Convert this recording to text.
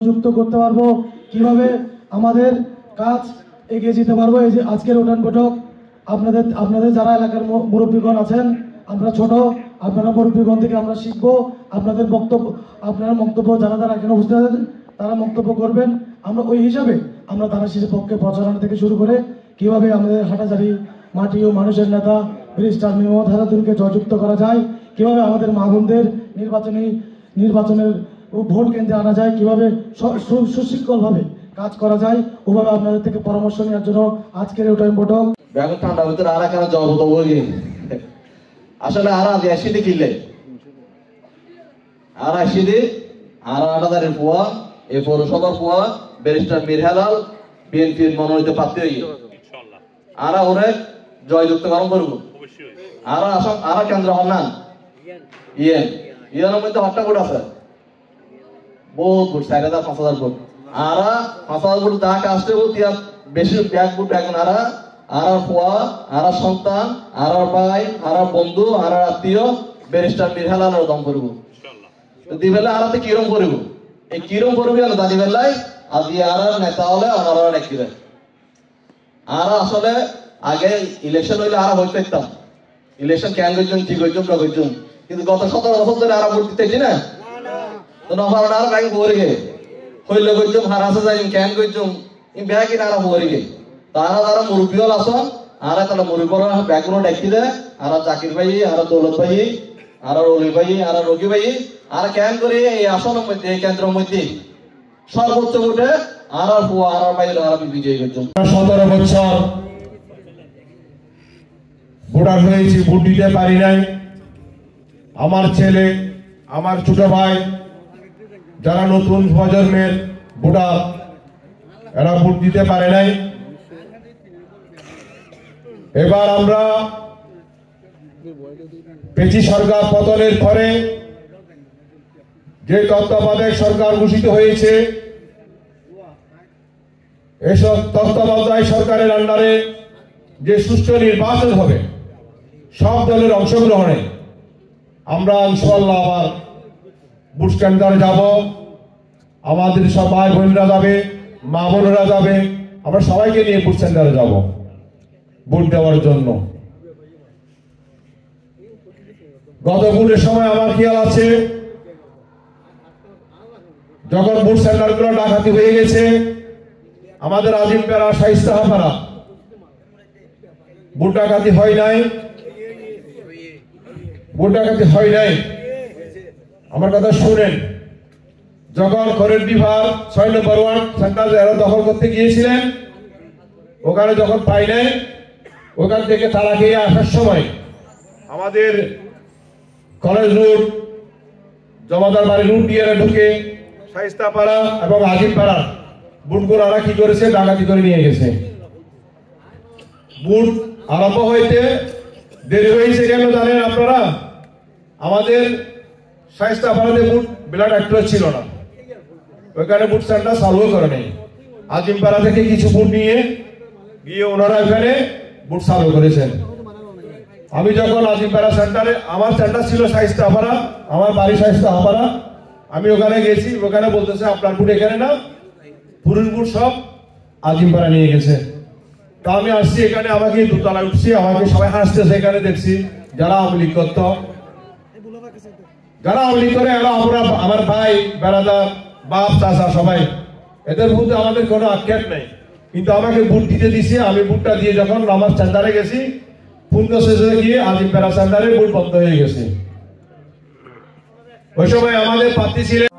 যুক্ত করতে পারবো, কিভাবে আমাদের কাজ এগিয়ে যেতে পারবো। এই যে আজকের উঠান বৈঠক, আপনাদের যারা এলাকার মুরব্বীগণ আছেন, আমরা ছোট, আপনারা মুরব্বীগণ থেকে আমরা শিখবো। আপনারা বক্তব্য যারা এখানে উপস্থিত আছেন তারা বক্তব্য করবেন। আমরা ওই হিসাবে আমরা ধারাশির পক্ষে প্রচারণা থেকে শুরু করে কিভাবে আমাদের হাটাজারি মাটি ও মানুষের নেতা ব্যারিস্টার মোহাম্মদ হাসাদুলকে জয়যুক্ত করা যায়, কিভাবে আমাদের মা বোনদের নির্বাচনের ভোট কেন্দ্রে আনা যায়, কিভাবে সুশৃঙ্খলভাবে কাজ করা যায়, ওভাবে আপনাদের থেকে পরামর্শ নেওয়ার জন্য আজকের এই উঠান বৈঠক। এখন ঠান্ডা ভিতরে আর এখানে জব তো বলি আসলে আর আজ আসিদি কিনলে আর আসিদি আর ৮,০০০ পোয়া এই পৌরসভার পোয়া ব্যারিস্টার মীর হেলাল বিএনপির মনোনীত প্রার্থী হয়ে আর ওরে জয়যুক্তকরণ করবো। আর কেন্দ্র হন না ইয়েনের মধ্যে ৮টা ভোট আছে, বহুত ভোট ৪,০০০ ৫,০০০ ভোট। আর ৫,০০০ ভোট যা কাজটা বেশি ব্যাগ ভোট এখন আর পোয়া আর সন্তান আর ভাই আর বন্ধু আর আত্মীয় ব্যারিস্টার মীর হেলালের দম করবো। দিবেলা আরাতে কিরম করব, এই কিরম করবি আর দাদি বেলায় আজি আর নেতা হলে আমার নেকিবে আর আসলে আগে ইলেকশন হইলে আর হইতে পারতাম, ইলেকশন কেন করছুন ঠিক হইছুন না করছুন, কিন্তু গত ১৭ বছর ধরে আর ভোট দিতেছি না তো নফার আর ব্যাংক ভরে গে হইলে করছুন হারাসে যাই কেন করছুন ব্যাগ কিনা আর ভরে গে তারা মুরব্বী হল আসন আর তাহলে মুরব্বী ব্যাগগুলো ডাকি দেয় আর জাকির ভাই আর দৌলত ভাই আর রবি ভাই আর রোগী ভাই আর কেন করে এই আসনের মধ্যে এই কেন্দ্রের মধ্যে সর্বোচ্চ ভোটে আর পোয়া আর ভাই আর বিজয়ী করছেন। ১৭ বছর ভোটার হয়েছি, ভোট দিতে পারি নাই। আমার ছেলে, আমার ছোট ভাই যারা নতুন প্রজন্মের ভোটার এরা ভোট দিতে পারে নাই। এবার আমরা পেচি সরকার পতনের পরে যে তত্ত্বাবধায়ক সরকার ঘোষিত হয়েছে, এসব তত্ত্বাবধায়ক সরকারের আন্ডারে যে সুষ্ঠু নির্বাচন হবে সব দলের অংশগ্রহণে আমরা ইনশাআল্লাহ আবার ভোট কেন্দ্রে যাব। আমাদের সব ভাই বোনরা যাবে, মা বোনেরা যাবে, আমরা সবাইকে নিয়ে ভোট কেন্দ্রে যাব ভোট দেওয়ার জন্য। গত ভোটের সময় আমার খেয়াল আছে যখন ভোট সেন্টারগুলো ডাকাতি হয়ে গেছে, আমাদের আজিমপাড়া শাইস্তাহাপাড়া ভোট ডাকাতি হয় নাই, ভোট ডাকাতি হয় নাই। আমার কথা শুনেন, যখন খরের বিভাগ ৬ নম্বর ওয়ার্ড সেন্টার যারা দখল করতে গিয়েছিলেন ওখানে যখন পাই নাই, ওখান থেকে তালা খেয়ে আসার সময় আমাদের কলেজ রোড জমাদার বাড়ি রুট দিয়ে ঢুকে শাইস্তাপাড়া এবং আজিমপাড়া বুটগুলো ওরা কি করেছে, ডাকাতি করে নিয়ে গেছে। বুট আরম্ভ হইতে দেরি হয়েছে কেন জানেন আপনারা? আমাদের শাইস্তাপাড়াতে বুট ব্লাড অ্যাক্টর ছিল না, ওইখানে বুট সেন্টার চালু করে নেই। আজিমপাড়া থেকে কিছু বুট নিয়ে গিয়ে ওনারা ওখানে বুট চালু করেছেন। আমি যখন আজিমপাড়া সেন্টারে, আমার সেন্টার ছিল শাইস্তাপাড়া, আমার বাড়ি শাইস্তাপাড়া, আমি ওখানে গেছি, ওখানে বলতেছে আপনার বুট এখানে না, পুরুষ বুট সব আজিমপাড়া নিয়ে গেছে। তা আমি আসছি এখানে, আমাকে দোতলায় উঠছি, আমাকে সবাই হাসতেছে। এখানে দেখছি যারা আওয়ামী লীগ করত, যারা আওয়ামী লীগ করে এরা আমরা আমার ভাই বেড়াদার বাপ চাচা সবাই, এদের মধ্যে আমাদের কোনো আক্ষেপ নেই, কিন্তু আমাকে বুট দিতে দিছে। আমি বুটটা দিয়ে যখন আমার সেন্টারে গেছি, পূর্ণ শেষে গিয়ে আজিমপাড়া সেন্টারে বুট বন্ধ হয়ে গেছে। ওই সময় আমাদের প্রার্থী ছিলেন